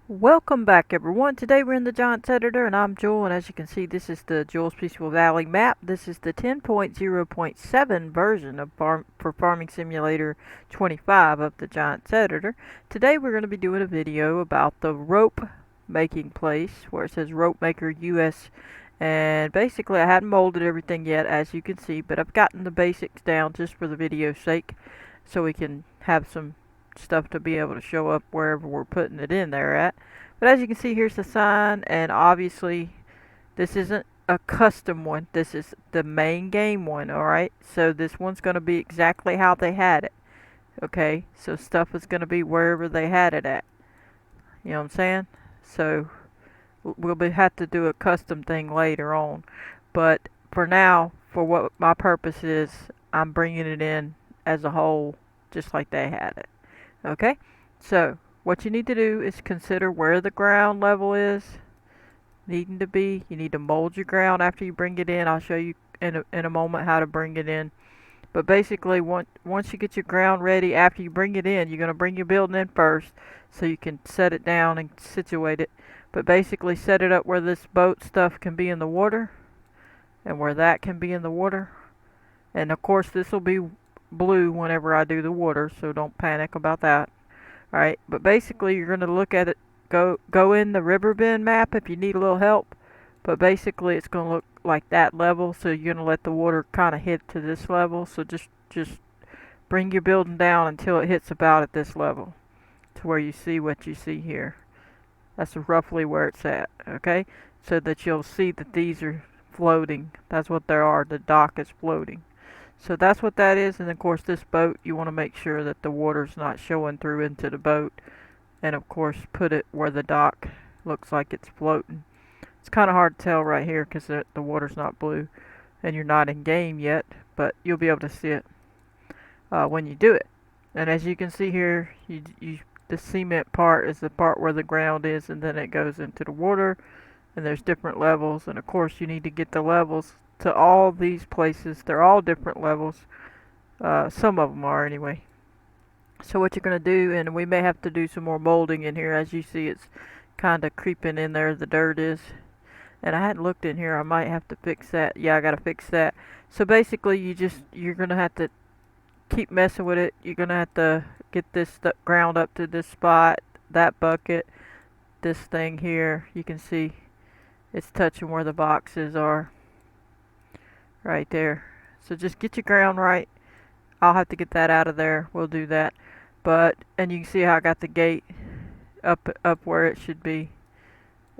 Welcome back everyone. Today we're in the Giants editor and I'm Joel, and as you can see this is the Joel's Peaceful Valley map. This is the 10.0.7 version of for Farming Simulator 25 of the Giants editor. Today we're going to be doing a video about the rope making place where it says RopemakerUS, and basically I hadn't molded everything yet as you can see, but I've gotten the basics down just for the video's sake so we can have some stuff to be able to show up wherever we're putting it in there at. But as you can see, here's the sign, and obviously this isn't a custom one. This is the main game one, alright? So this one's going to be exactly how they had it. Okay, so stuff is going to be wherever they had it at. You know what I'm saying? So we'll have to do a custom thing later on. But for now, for what my purpose is, I'm bringing it in as a whole, just like they had it. Okay, so what you need to do is consider where the ground level is needing to be. You need to mold your ground after you bring it in. I'll show you in a moment how to bring it in. But basically, once you get your ground ready, after you bring it in, you're going to bring your building in first so you can set it down and situate it. But basically set it up where this boat stuff can be in the water and where that can be in the water. And of course this will be blue whenever I do the water, so don't panic about that. Alright, but basically you're going to look at it, go in the river bend map if you need a little help, but basically it's going to look like that level, so you're going to let the water kind of hit to this level, so just bring your building down until it hits about at this level, to where you see what you see here. That's roughly where it's at, okay? So that you'll see that these are floating. That's what they are, the dock is floating. So that's what that is, and of course this boat, you want to make sure that the water's not showing through into the boat, and of course put it where the dock looks like it's floating. It's kind of hard to tell right here because the water's not blue and you're not in game yet, but you'll be able to see it when you do it. And as you can see here, the cement part is the part where the ground is, and then it goes into the water, and there's different levels, and of course you need to get the levels to all these places. They're all different levels. Some of them are anyway. So what you're going to do, and we may have to do some more molding in here. As you see, it's kind of creeping in there, the dirt is. And I hadn't looked in here. I might have to fix that. Yeah, I got to fix that. So basically you're going to have to keep messing with it. You're going to have to get this ground up to this spot, that bucket, this thing here. You can see it's touching where the boxes are. Right there. So just get your ground right. I'll have to get that out of there. We'll do that. And you can see how I got the gate up where it should be.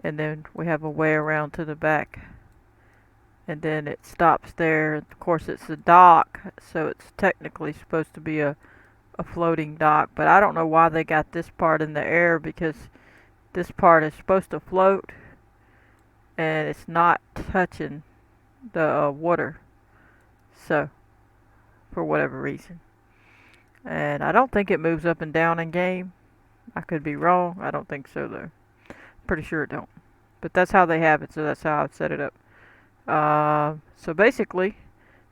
And then we have a way around to the back. And then it stops there. Of course it's a dock, so it's technically supposed to be a floating dock. But I don't know why they got this part in the air, because this part is supposed to float and it's not touching the water, so for whatever reason. And I don't think it moves up and down in game. I could be wrong. I don't think so though. Pretty sure it don't, but that's how they have it, so that's how I've set it up. So basically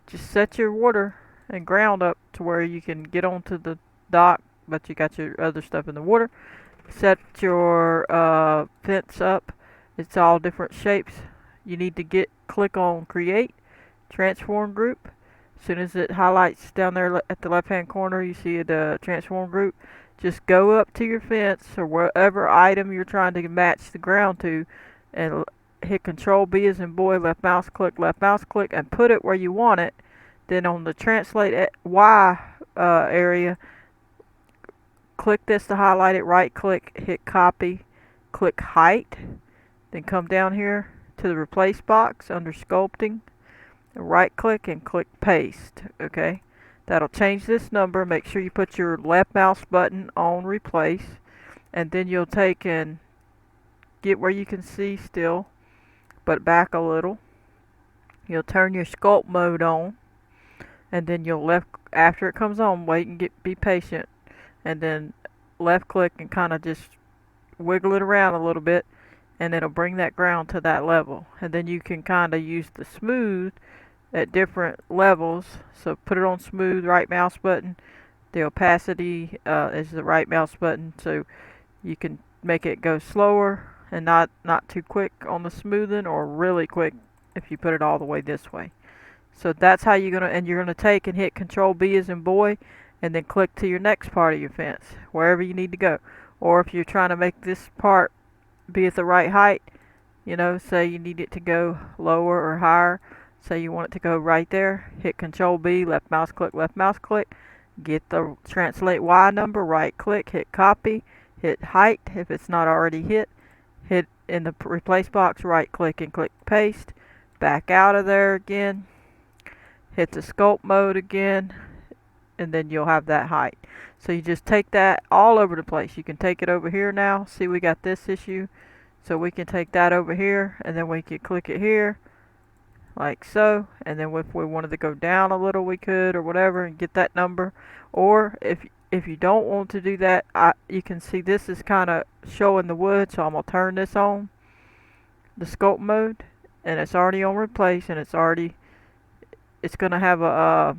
just set your water and ground up to where you can get onto the dock, but you got your other stuff in the water. Set your fence up. It's all different shapes. You need to click on create transform group. As soon as it highlights down there at the left hand corner, you see the transform group. Just go up to your fence or whatever item you're trying to match the ground to, and hit Control B as in boy, left mouse click, and put it where you want it. Then on the translate Y area, click this to highlight it, right click, hit copy, click height, then come down here to the replace box under sculpting, right click and click paste. Okay, that'll change this number. Make sure you put your left mouse button on replace, and then you'll take and get where you can see still, but back a little. You'll turn your sculpt mode on, and then you'll after it comes on, wait and be patient, and then left click and kind of just wiggle it around a little bit, and it'll bring that ground to that level. And then you can kind of use the smooth at different levels. So put it on smooth, right mouse button. The opacity is the right mouse button, so you can make it go slower and not too quick on the smoothing, or really quick if you put it all the way this way. So that's how you're gonna take and hit Control B as in boy, and then click to your next part of your fence, wherever you need to go. Or if you're trying to make this part be at the right height, you know, say you need it to go lower or higher, say you want it to go right there, hit Control B, left mouse click, get the translate Y number, right click, hit copy, hit height if it's not already hit in the replace box, right click and click paste, back out of there again, hit the sculpt mode again, and then you'll have that height. So you just take that all over the place. You can take it over here now. See, we got this issue. So we can take that over here, and then we can click it here, like so. And then if we wanted to go down a little, we could, or whatever, and get that number. Or if you don't want to do that, you can see this is kind of showing the wood, so I'm going to turn this on, the sculpt mode, and it's already on replace, and it's going to have a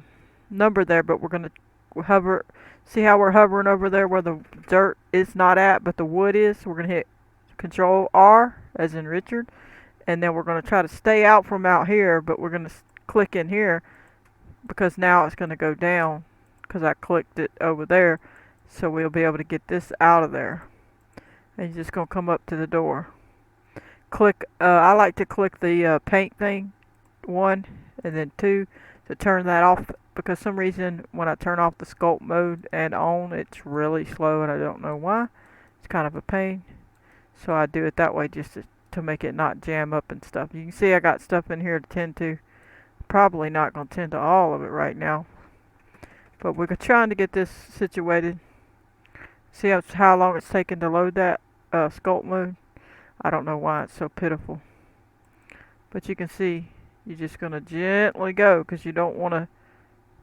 number there, but we're going to hover. See how we're hovering over there where the dirt is not at, but the wood is? We're going to hit Control R, as in Richard, and then we're going to try to stay out from out here, but we're going to click in here, because now it's going to go down, because I clicked it over there, so we'll be able to get this out of there. And you're just going to come up to the door. Click, I like to click the paint thing, 1, and then 2, to turn that off, because some reason when I turn off the sculpt mode and on, it's really slow, and I don't know why. It's kind of a pain. So I do it that way just to make it not jam up and stuff. You can see I got stuff in here to tend to. Probably not going to tend to all of it right now. But we're trying to get this situated. See how long it's taken to load that sculpt mode? I don't know why it's so pitiful. But you can see you're just going to gently go, because you don't want to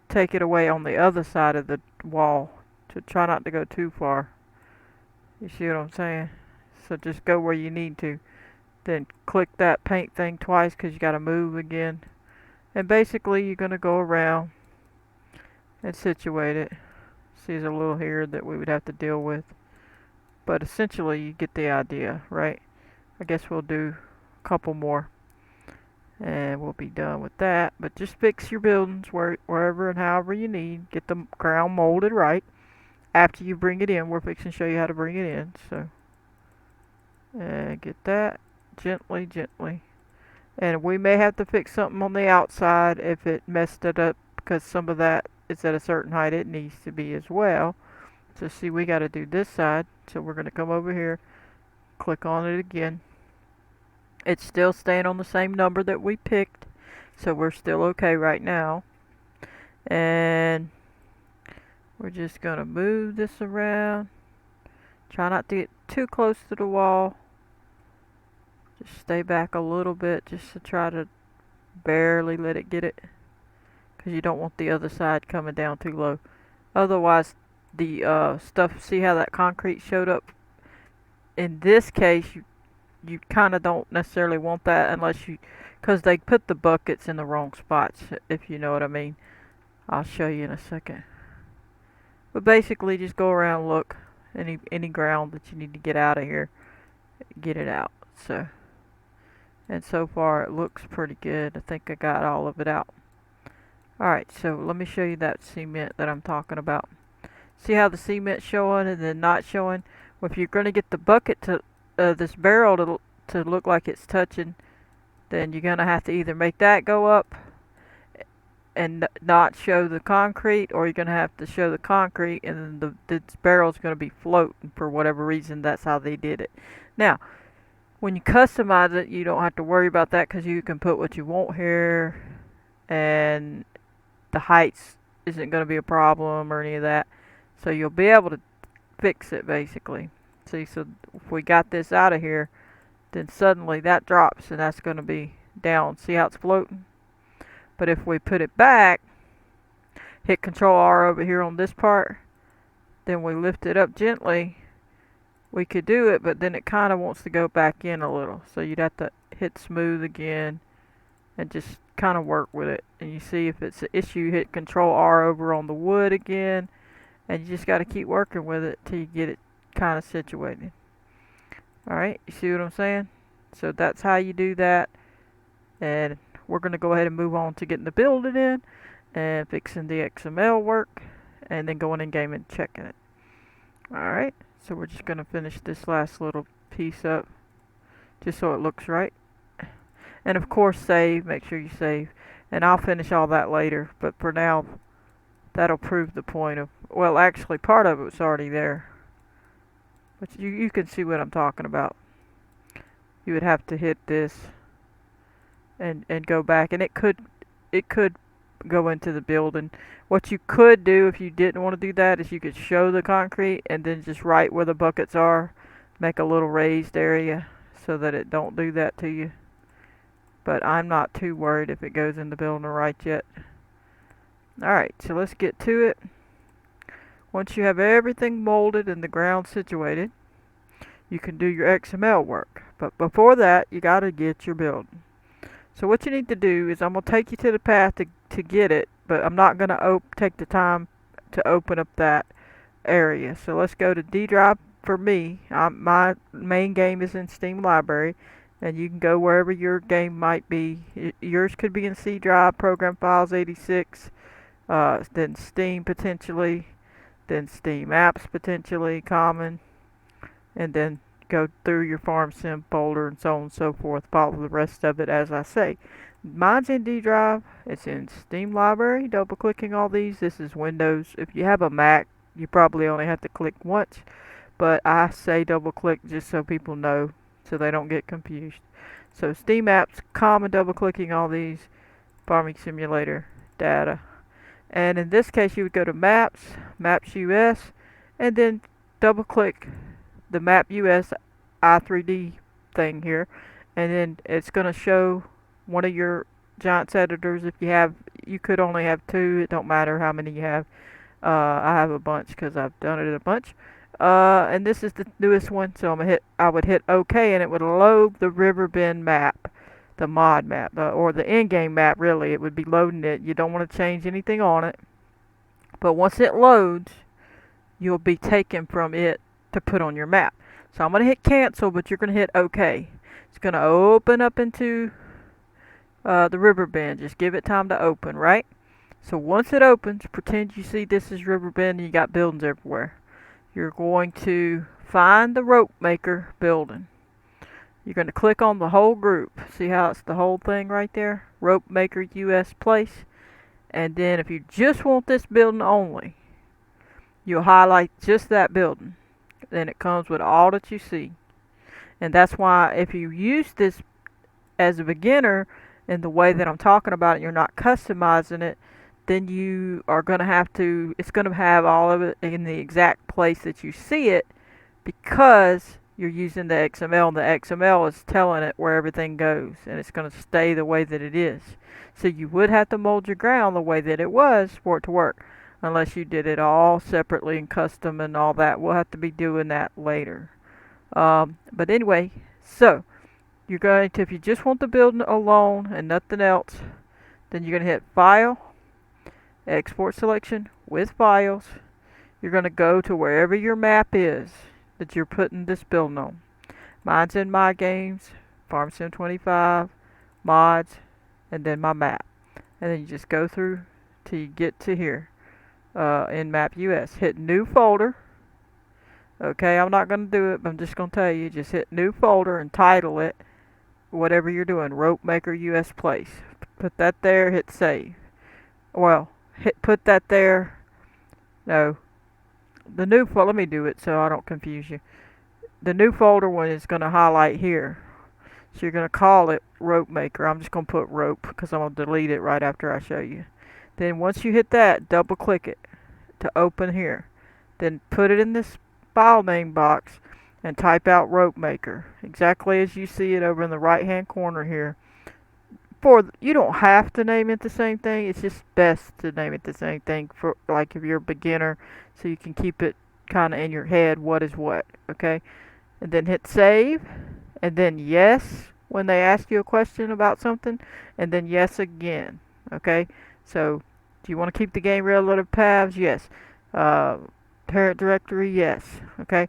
take it away on the other side of the wall. To try not to go too far. You see what I'm saying? So just go where you need to. Then click that paint thing twice, because you got to move again. And basically you're going to go around and situate it. See, there's a little here that we would have to deal with. But essentially you get the idea, right? I guess we'll do a couple more, and we'll be done with that. But just fix your buildings wherever and however you need. Get the ground molded right. After you bring it in, we're fixing to show you how to bring it in. So get that gently. And we may have to fix something on the outside if it messed it up, because some of that is at a certain height it needs to be as well. So see, we got to do this side. So we're going to come over here, click on it again. It's still staying on the same number that we picked, so we're still okay right now. And we're just going to move this around. Try not to get too close to the wall. Just stay back a little bit, just to try to barely let it get it, because you don't want the other side coming down too low. Otherwise the stuff, see how that concrete showed up? In this case you kind of don't necessarily want that, unless because they put the buckets in the wrong spots, if you know what I mean. I'll show you in a second. But basically just go around, look, any ground that you need to get out of here, get it out. So, and so far it looks pretty good. I think I got all of it out. Alright, so let me show you that cement that I'm talking about. See how the cement's showing and then not showing? Well, if you're going to get the bucket to this barrel to look like it's touching, then you're going to have to either make that go up and not show the concrete, or you're going to have to show the concrete and then the barrel's going to be floating for whatever reason. That's how they did it. Now, when you customize it, you don't have to worry about that, because you can put what you want here, and the heights isn't going to be a problem or any of that. So you'll be able to fix it basically. See, so if we got this out of here, then suddenly that drops, and that's going to be down. See how it's floating? But if we put it back, hit Control R over here on this part, then we lift it up gently, we could do it, but then it kind of wants to go back in a little. So you'd have to hit smooth again and just kind of work with it. And you see if it's an issue, hit Control R over on the wood again, and you just got to keep working with it till you get it kind of situated. Alright, you see what I'm saying? So that's how you do that. And we're going to go ahead and move on to getting the building in and fixing the XML work and then going in game and checking it. Alright, so we're just going to finish this last little piece up just so it looks right. And of course save, make sure you save. And I'll finish all that later, but for now that'll prove the point of, well actually part of it was already there. But you can see what I'm talking about. You would have to hit this and go back, and it could go into the building. What you could do if you didn't want to do that is you could show the concrete and then just right where the buckets are, make a little raised area so that it don't do that to you. But I'm not too worried if it goes in the building right yet. Alright, so let's get to it. Once you have everything molded and the ground situated, you can do your XML work. But before that, you got to get your building. So what you need to do is I'm going to take you to the path to get it, but I'm not going to take the time to open up that area. So let's go to D drive for me. My main game is in Steam Library, and you can go wherever your game might be. Yours could be in C drive, Program Files 86, then Steam potentially, then Steam Apps potentially, Common, and then go through your farm sim folder and so on and so forth. Follow the rest of it as I say. Mine's in D drive. It's in Steam Library. Double clicking all these. This is Windows. If you have a Mac, you probably only have to click once, but I say double click just so people know, so they don't get confused. So Steam Apps, Common, double clicking all these, Farming Simulator, Data, and in this case you would go to Maps, Maps US, and then double click the Map US i3D thing here, and then it's going to show one of your Giants editors. If you have, you could only have two, it don't matter how many you have. I have a bunch because I've done it a bunch. And this is the newest one, so I would hit OK, and it would load the Riverbend map, the mod map, or the in-game map. Really, it would be loading it. You don't want to change anything on it, but once it loads, you'll be taken from it to put on your map. So I'm going to hit cancel, but you're going to hit OK. It's going to open up into the Riverbend. Just give it time to open, right? So once it opens, pretend you see this is Riverbend and you got buildings everywhere. You're going to find the Ropemaker building. You're going to click on the whole group. See how it's the whole thing right there? RopemakerUS place. And then if you just want this building only, you'll highlight just that building. Then it comes with all that you see. And that's why if you use this as a beginner in the way that I'm talking about it, you're not customizing it, then you are going to have to, it's going to have all of it in the exact place that you see it, because you're using the XML, and the XML is telling it where everything goes, and it's going to stay the way that it is. So you would have to mold your ground the way that it was for it to work, unless you did it all separately and custom and all that. We'll have to be doing that later. But anyway, so you're going to, if you just want the building alone and nothing else, then you're going to hit File, Export Selection with Files. You're going to go to wherever your map is that you're putting this building on. Mine's in My Games, FarmSim25, Mods, and then my map. And then you just go through till you get to here. In Map US. Hit New Folder. Okay, I'm not going to do it, but I'm just going to tell you. Just hit New Folder and title it whatever you're doing. RopemakerUS Place. Put that there, hit Save. Well, put that there. No. The new folder, let me do it so I don't confuse you. The new folder one is going to highlight here. So you're going to call it Ropemaker. I'm just going to put Rope because I'm going to delete it right after I show you. Then once you hit that, double click it to open here. Then put it in this file name box and type out Ropemaker, exactly as you see it over in the right hand corner here. You don't have to name it the same thing, it's just best to name it the same thing, for like if you're a beginner, so you can keep it kind of in your head what is what. Okay, and then hit save, and then yes when they ask you a question about something, and then yes again. Okay, so do you want to keep the game relative paths? Yes. Parent directory? Yes. Okay.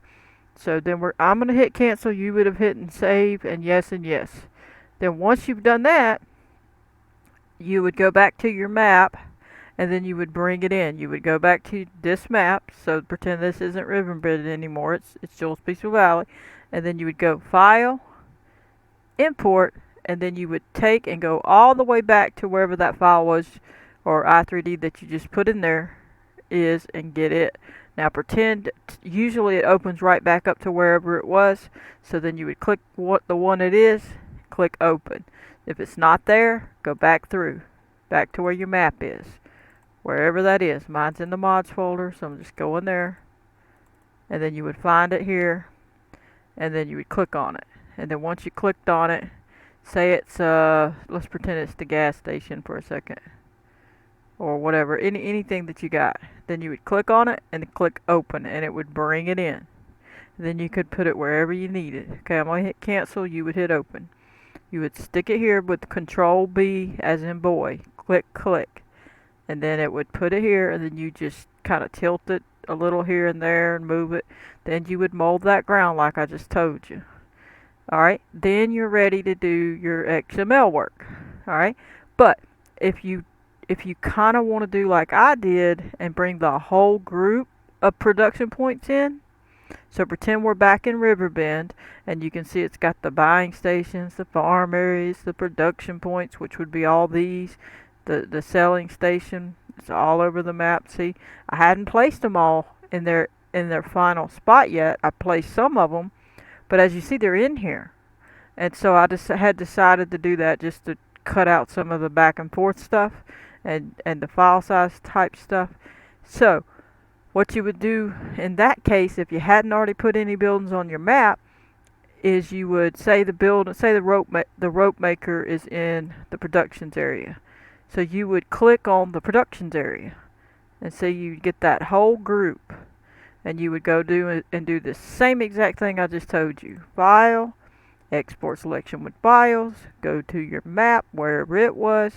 So then I'm going to hit cancel. You would have hit and save and yes and yes. Then once you've done that, you would go back to your map and then you would bring it in. You would go back to this map. So pretend this isn't Riverbend anymore. It's Jules Peaceful Valley. And then you would go File, Import, and then you would take and go all the way back to wherever that file was or i3D that you just put in there is and get it. Now pretend usually it opens right back up to wherever it was. So then you would click the one it is, click open. If it's not there, go back through, back to where your map is. Wherever that is. Mine's in the mods folder, so I'm just going there. And then you would find it here. And then you would click on it. And then once you clicked on it, say it's, let's pretend it's the gas station for a second. Or whatever, anything that you got. Then you would click on it and click open and it would bring it in. Then you could put it wherever you need it. Okay, I'm going to hit cancel, you would hit open. You would stick it here with Control B as in boy. Click. And then it would put it here, and then you just kind of tilt it a little here and there and move it. Then you would mold that ground like I just told you. Alright, then you're ready to do your XML work. Alright, but if you kind of want to do like I did and bring the whole group of production points in, so pretend we're back in Riverbend, and you can see it's got the buying stations, the farm areas, the production points, which would be all these, the selling station. It's all over the map. See, I hadn't placed them all in their final spot yet. I placed some of them, but as you see, they're in here. And so I just had decided to do that just to cut out some of the back and forth stuff and the file size type stuff. So what you would do in that case, if you hadn't already put any buildings on your map, is you would say the rope maker is in the productions area. So you would click on the productions area, and so you get that whole group, and you would go do it and do the same exact thing I just told you. File, export selection with files, go to your map wherever it was,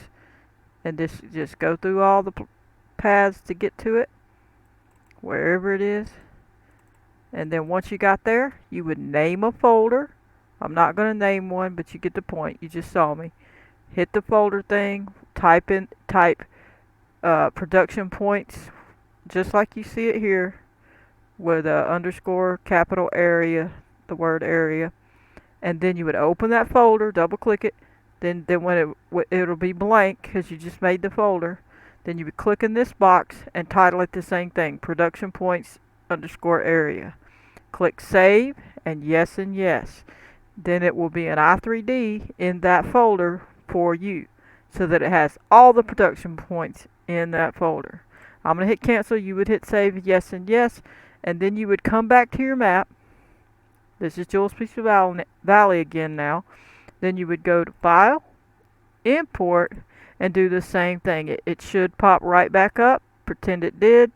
and just go through all the paths to get to it, wherever it is. And then once you got there, you would name a folder. I'm not going to name one, but you get the point. You just saw me. Hit the folder thing, type production points, just like you see it here, with a underscore capital area, the word area. And then you would open that folder, double click it. Then when it'll be blank because you just made the folder. Then you would click in this box and title it the same thing, production points underscore area. Click save and yes and yes. Then it will be an i3D in that folder for you, so that it has all the production points in that folder. I'm going to hit cancel. You would hit save yes and yes, and then you would come back to your map. This is Jules Peaceful Valley again now. Then you would go to File, Import, and do the same thing. It should pop right back up. Pretend it did.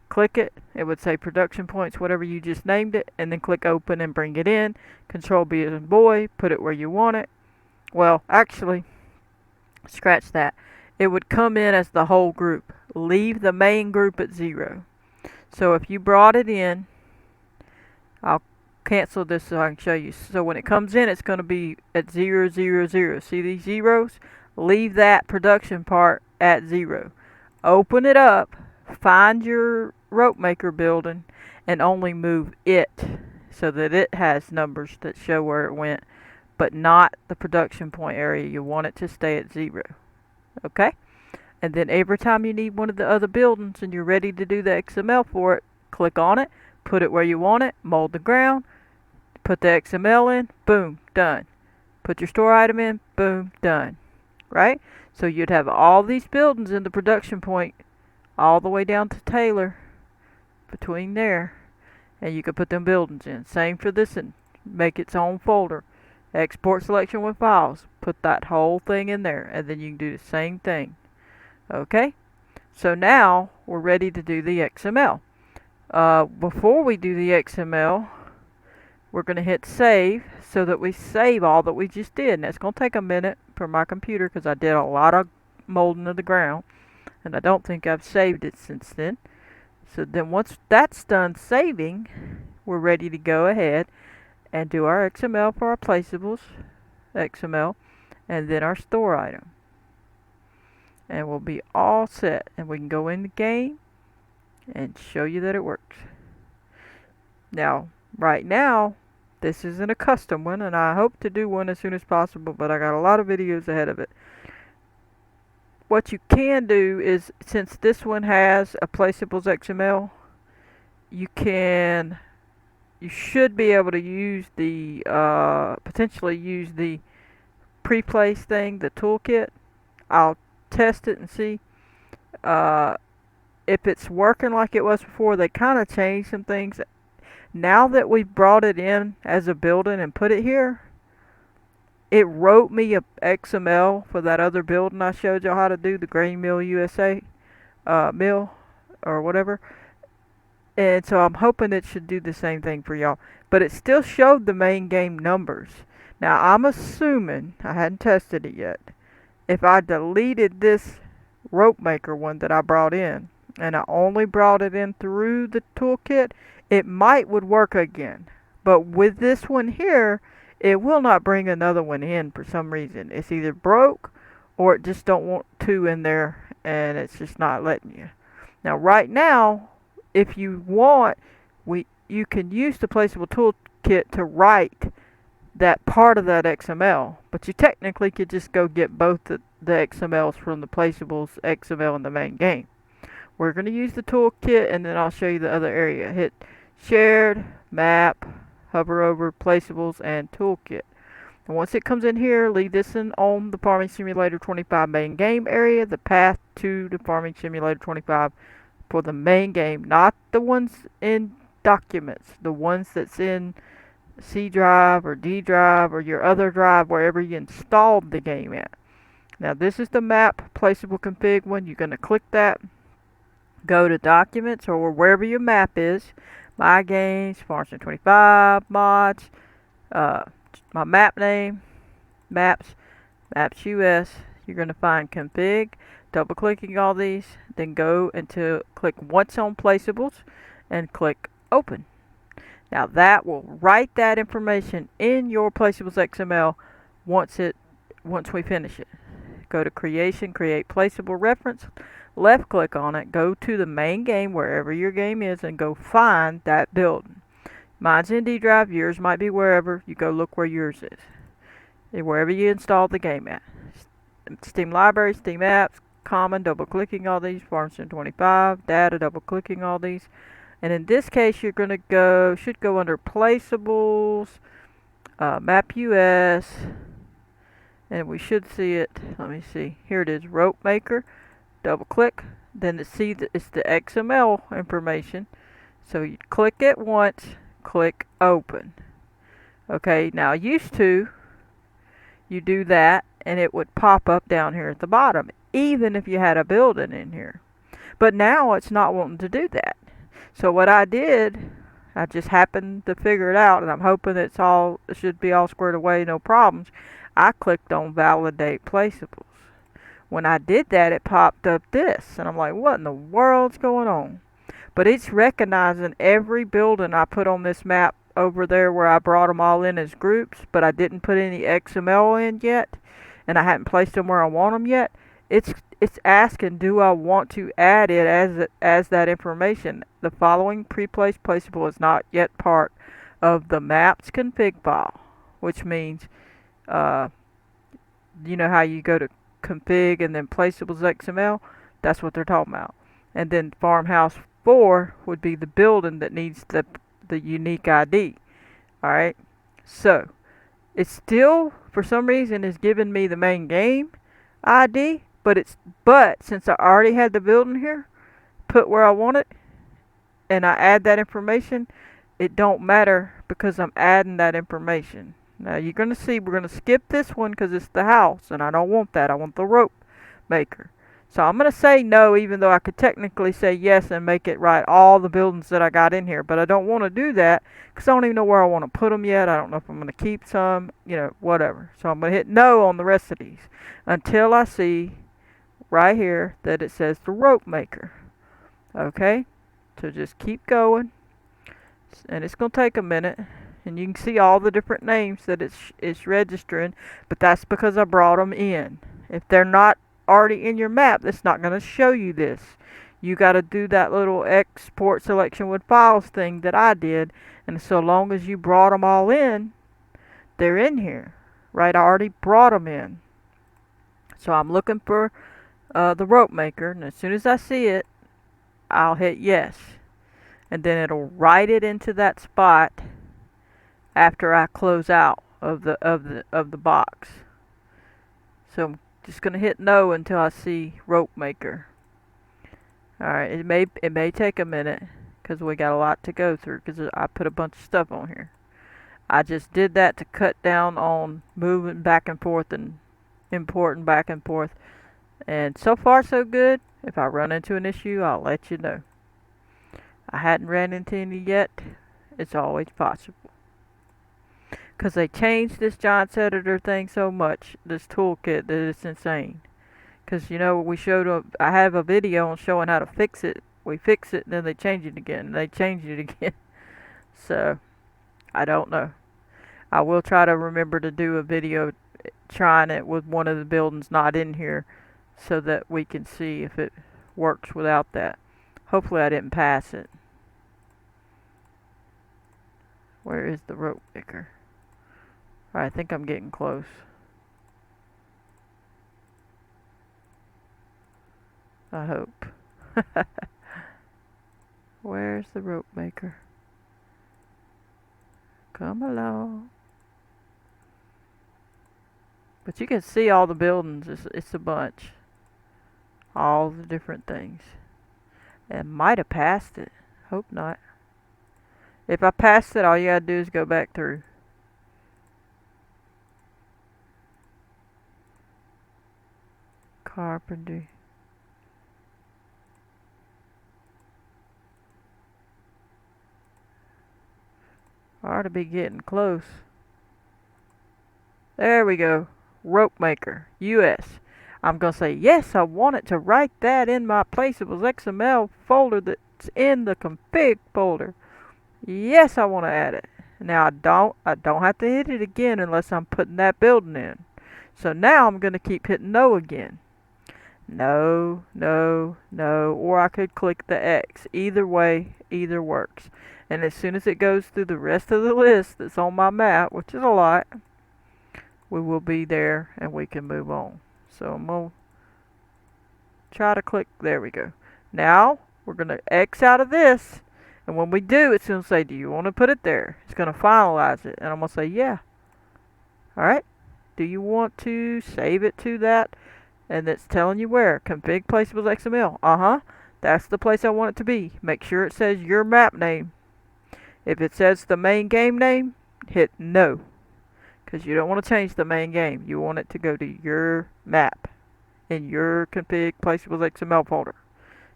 Click it. It would say production points, whatever you just named it, and then click open and bring it in. Control B as in boy. Put it where you want it. Well, actually, scratch that. It would come in as the whole group. Leave the main group at 0. So if you brought it in, I'll cancel this so I can show you. So when it comes in, it's going to be at 0, 0, 0. See these zeros? Leave that production part at 0. Open it up, find your rope maker building, and only move it so that it has numbers that show where it went, but not the production point area. You want it to stay at 0. Okay? And then every time you need one of the other buildings and you're ready to do the XML for it, click on it, put it where you want it, mold the ground, put the XML in, boom, done. Put your store item in, boom, done. Right? So you'd have all these buildings in the production point all the way down to Taylor, between there, and you could put them buildings in. Same for this and make its own folder. Export selection with files. Put that whole thing in there, and then you can do the same thing. Okay? So now we're ready to do the XML. Before we do the XML, we're going to hit save so that we save all that we just did. And it's going to take a minute for my computer because I did a lot of molding of the ground, and I don't think I've saved it since then. So then once that's done saving, we're ready to go ahead and do our XML for our placeables, XML, and then our store item. And we'll be all set, and we can go in the game and show you that it works. Now, right now, this isn't a custom one, and I hope to do one as soon as possible, but I got a lot of videos ahead of it. What you can do is, since this one has a placeables XML, you should be able to use the potentially use the pre-place thing, the toolkit. I'll test it and see if it's working like it was before. They kind of changed some things. Now that we've brought it in as a building and put it here, it wrote me a XML for that other building I showed y'all how to do, the Grain Mill USA mill or whatever. And so I'm hoping it should do the same thing for y'all. But it still showed the main game numbers. Now I'm assuming, I hadn't tested it yet, if I deleted this RopemakerUS one that I brought in, and I only brought it in through the toolkit, it would work again. But with this one here, it will not bring another one in for some reason. It's either broke or it just don't want two in there and it's just not letting you. Now right now, if you want, you can use the placeable toolkit to write that part of that XML, but you technically could just go get both the XMLs from the placeables XML in the main game. We're going to use the toolkit, and then I'll show you the other area. Hit shared, map, hover over placeables and toolkit. And once it comes in here, leave this on the Farming Simulator 25 main game area, the path to the Farming Simulator 25 for the main game, not the ones in documents, the ones that's in C drive or D drive or your other drive, wherever you installed the game at. Now this is the map placeable config one. You're going to click that, go to documents or wherever your map is, my games, Farming 25 mods, my map name, maps US. You're going to find config, double clicking all these, then go into click once on placeables and click open. Now that will write that information in your placeables XML once we finish it. Go to creation, create placeable reference, left click on it, go to the main game wherever your game is and go find that building. Mine's in D drive, yours might be wherever. You go look where yours is. Wherever you installed the game at. Steam library, Steam apps, common, double clicking all these, Farming 25, data, double clicking all these. And in this case, you're going to should go under placeables, map US, and we should see it. Let me see. Here it is, RopemakerUS. Double click. Then to see that it's the XML information. So you click it once, click open. Okay, now used to, you do that, and it would pop up down here at the bottom, even if you had a building in here. But now it's not wanting to do that. So what I did, I just happened to figure it out, and I'm hoping it should be all squared away, no problems. I clicked on validate placeables. When I did that, it popped up this, and I'm like, what in the world's going on? But it's recognizing every building I put on this map over there where I brought them all in as groups, but I didn't put any XML in yet, and I hadn't placed them where I want them yet. It's asking, do I want to add it as that information? The following pre-placed placeable is not yet part of the maps config file, which means, you know how you go to config and then placeables XML? That's what they're talking about. And then farmhouse 4 would be the building that needs the unique ID. Alright, so it still, for some reason, is giving me the main game ID, but since I already had the building here, put where I want it, and I add that information, it don't matter because I'm adding that information. Now you're going to see, we're going to skip this one because it's the house, and I don't want that. I want the rope maker. So I'm going to say no, even though I could technically say yes and make it write all the buildings that I got in here. But I don't want to do that because I don't even know where I want to put them yet. I don't know if I'm going to keep some, whatever. So I'm going to hit no on the rest of these until I see right here that it says the rope maker. Okay, so just keep going. And it's going to take a minute. And you can see all the different names that it's registering, but that's because I brought them in. If they're not already in your map, it's not going to show you this. You got to do that little export selection with files thing that I did, and so long as you brought them all in, they're in here, right? I already brought them in. So I'm looking for the rope maker, and as soon as I see it, I'll hit yes, and then it'll write it into that spot after I close out of the box. So I'm just gonna hit no until I see rope maker. Alright, it may take a minute because we got a lot to go through because I put a bunch of stuff on here. I just did that to cut down on moving back and forth and importing back and forth. And so far so good. If I run into an issue, I'll let you know. I hadn't ran into any yet. It's always possible. Because they changed this Giants editor thing so much, this toolkit, that it's insane. Because, you know, I have a video on showing how to fix it. We fix it, and then they change it again. And they change it again. So, I don't know. I will try to remember to do a video trying it with one of the buildings not in here, so that we can see if it works without that. Hopefully I didn't pass it. Where is the rope maker? Alright, I think I'm getting close. I hope. Where's the rope maker? Come along. But you can see all the buildings. It's a bunch. All the different things. And might have passed it. Hope not. If I passed it, all you gotta do is go back through. Carpentry. I ought to be getting close. There we go. Rope maker US. I'm gonna say yes. I wanted to write that in my placeables XML folder that's in the config folder. Yes, I want to add it. Now I don't have to hit it again unless I'm putting that building in. So now I'm gonna keep hitting no again. No, no, no, or I could click the X. Either way, either works. And as soon as it goes through the rest of the list that's on my map, which is a lot, we will be there and we can move on. So I'm going to try to click, there we go. Now, we're going to X out of this, and when we do, it's going to say, do you want to put it there? It's going to finalize it, and I'm going to say, yeah. Alright, do you want to save it to that? And it's telling you where. Config placeables XML. That's the place I want it to be. Make sure it says your map name. If it says the main game name, hit no. Because you don't want to change the main game. You want it to go to your map in your config placeables XML folder.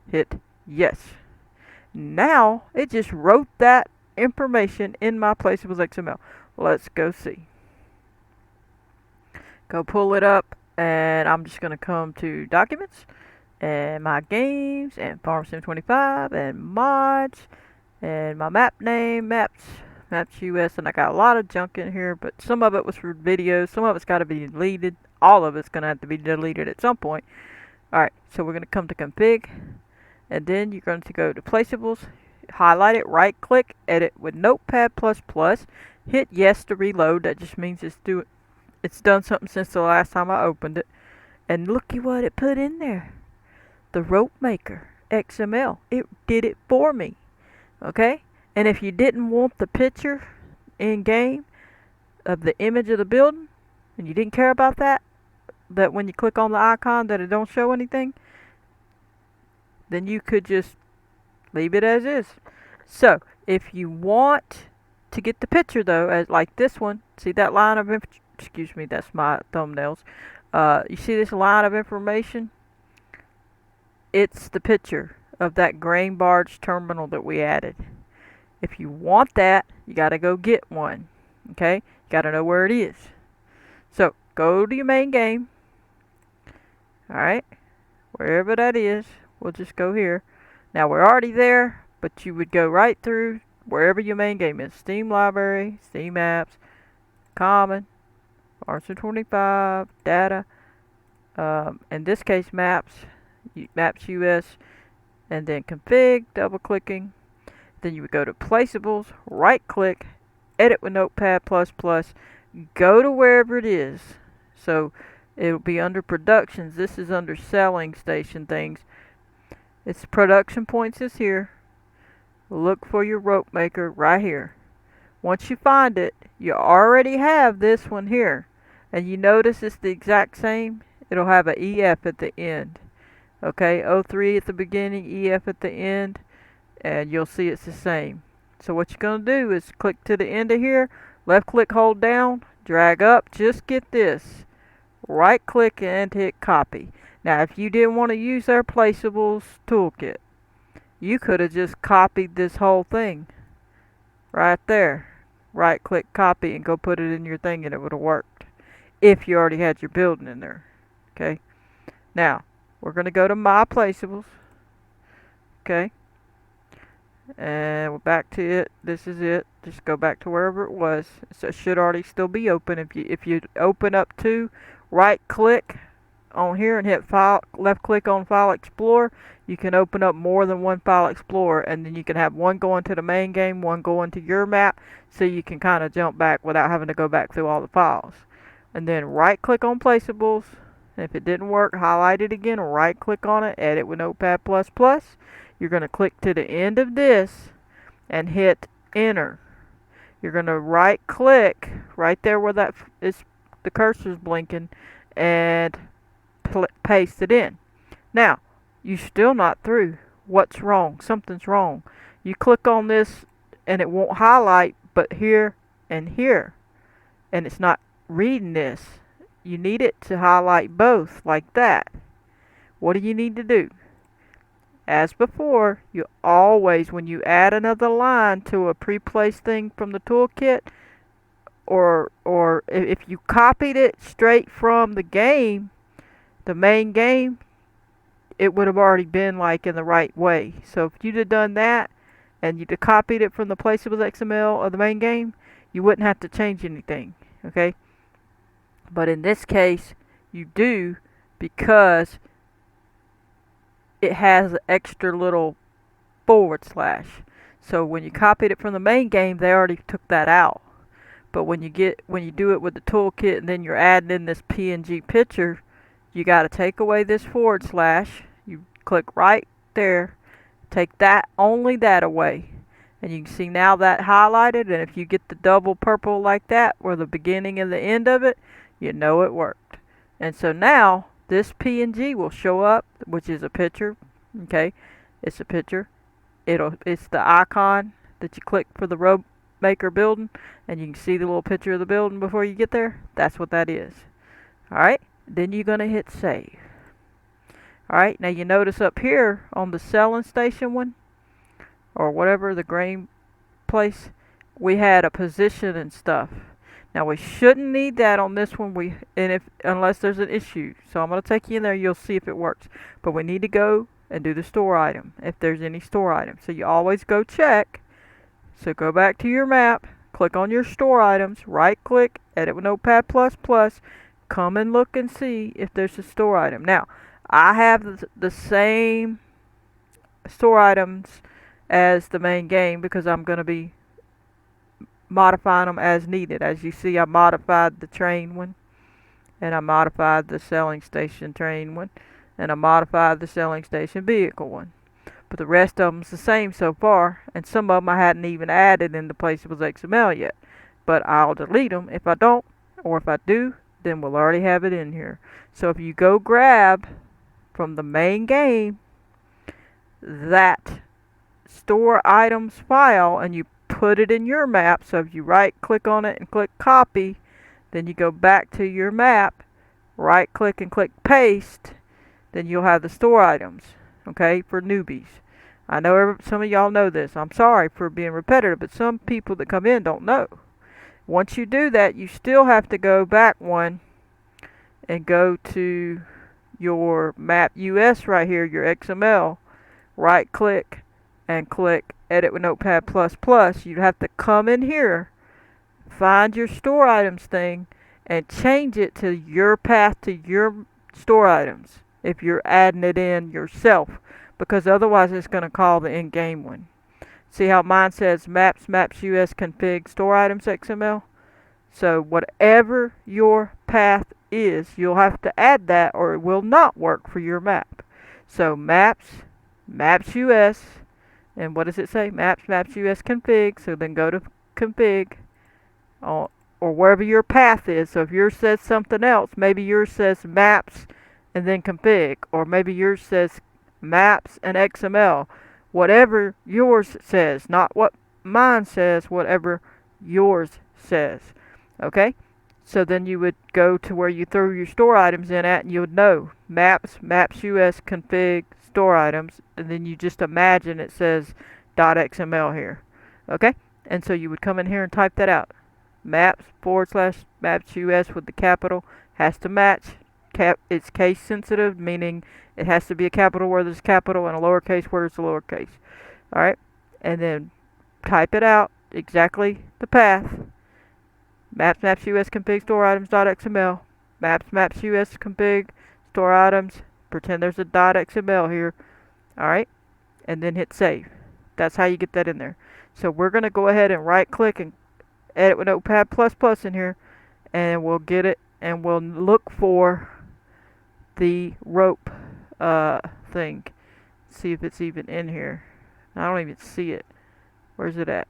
Hit yes. Now, it just wrote that information in my placeables XML. Let's go see. Go pull it up. And I'm just going to come to Documents, and My Games, and FS25, and Mods, and my map name, Maps US, and I got a lot of junk in here, but some of it was for videos, some of it's got to be deleted, all of it's going to have to be deleted at some point. Alright, so we're going to come to Config, and then you're going to go to Placeables, highlight it, right click, edit with Notepad++, hit yes to reload. That just means it's done something since the last time I opened it. And looky what it put in there. The rope maker XML. It did it for me. Okay? And if you didn't want the picture in game of the image of the building, and you didn't care about that when you click on the icon that it don't show anything, then you could just leave it as is. So, if you want to get the picture though, as like this one, see that line of excuse me, that's my thumbnails. You see this line of information? It's the picture of that grain barge terminal that we added. If you want that, you gotta go get one. Okay? You gotta know where it is. So, go to your main game. Alright? Wherever that is, we'll just go here. Now, we're already there, but you would go right through wherever your main game is. Steam Library, Steam Apps, Common, FS25, Data, in this case Maps, Maps US, and then Config, double clicking. Then you would go to Placeables, right click, Edit with Notepad++, go to wherever it is. So it'll be under Productions. This is under Selling Station things. Its production points is here. Look for your rope maker right here. Once you find it, you already have this one here. And you notice it's the exact same. It'll have an EF at the end. Okay, 03 at the beginning, EF at the end. And you'll see it's the same. So what you're going to do is click to the end of here. Left click, hold down. Drag up. Just get this. Right click and hit copy. Now if you didn't want to use their Placeables toolkit, you could have just copied this whole thing right there. Right click, copy, and go put it in your thing and it would have worked if you already had your building in there. Okay, now we're going to go to My Placeables. Okay, and we're back to it. This is it. Just go back to wherever it was. So it should already still be open. If you open up to, right click on here and hit File, left click on File Explorer, you can open up more than one File Explorer, and then you can have one going to the main game, one going to your map, so you can kind of jump back without having to go back through all the files. And then right click on Placeables. If it didn't work, highlight it again, right click on it, Edit with Notepad++. You're going to click to the end of this and hit Enter. You're going to right click right there where that is, the cursor's blinking, and paste it in. Now, you're still not through. What's wrong? Something's wrong. You click on this and it won't highlight, but here and here. And it's not reading this. You need it to highlight both like that. What do you need to do? As before, you always, when you add another line to a pre-placed thing from the toolkit, or if you copied it straight from the game, the main game, it would have already been like in the right way. So if you'd have done that and you'd have copied it from the Placeables XML of the main game, you wouldn't have to change anything. Okay? But in this case, you do, because it has an extra little /. So when you copied it from the main game, they already took that out. But when you do it with the toolkit and then you're adding in this PNG picture, you got to take away this /. You click right there, take that, only that away, and you can see now that highlighted. And if you get the double purple like that, where the beginning and the end of it, you know it worked. And so now this PNG will show up, which is a picture. Okay, it's a picture. It's the icon that you click for the rope maker building, and you can see the little picture of the building before you get there. That's what that is. Alright, then you're going to hit save. Alright, now you notice up here on the selling station one, or whatever, the grain place, we had a position and stuff. Now we shouldn't need that on this one, unless there's an issue. So I'm going to take you in there, you'll see if it works. But we need to go and do the store item, if there's any store item. So you always go check. So go back to your map, click on your store items, right click, Edit with Notepad++, come and look and see if there's a store item. Now, I have the same store items as the main game because I'm going to be modifying them as needed. As you see, I modified the train one, and I modified the selling station train one, and I modified the selling station vehicle one. But the rest of them's the same so far, and some of them I hadn't even added in the Placeables XML yet. But I'll delete them if I don't, or if I do, then we'll already have it in here. So if you go grab from the main game that store items file and you put it in your map, so if you right click on it and click copy, then you go back to your map, right click and click paste, then you'll have the store items. Okay, for newbies. I know some of y'all know this. I'm sorry for being repetitive, but some people that come in don't know. Once you do that, you still have to go back one and go to your map US right here, your XML, right click and click Edit with Notepad++, you'd have to come in here, find your store items thing, and change it to your path to your store items if you're adding it in yourself, because otherwise it's going to call the in-game one. See how mine says maps.us config store items XML? So whatever your path is, you'll have to add that or it will not work for your map. So maps.us, and what does it say? Maps.us config. So then go to config, or wherever your path is. So if yours says something else, maybe yours says maps and then config, or maybe yours says maps and XML. Whatever yours says, not what mine says, whatever yours says. Okay? So then you would go to where you throw your store items in at, and you would know maps.us config store items, and then you just imagine it says .xml here. Okay? And so you would come in here and type that out. maps/maps.us with the capital has to match. It's case sensitive, meaning it has to be a capital where there's capital and a lowercase where there's a lowercase. Alright? And then type it out, exactly the path. Maps.us config store items.xml. Maps.us config store items. Pretend there's a .xml here. Alright? And then hit save. That's how you get that in there. So we're going to go ahead and right click and edit with Notepad++ in here. And we'll get it and we'll look for the rope thing. See if it's even in here. I don't even see it. Where's it at?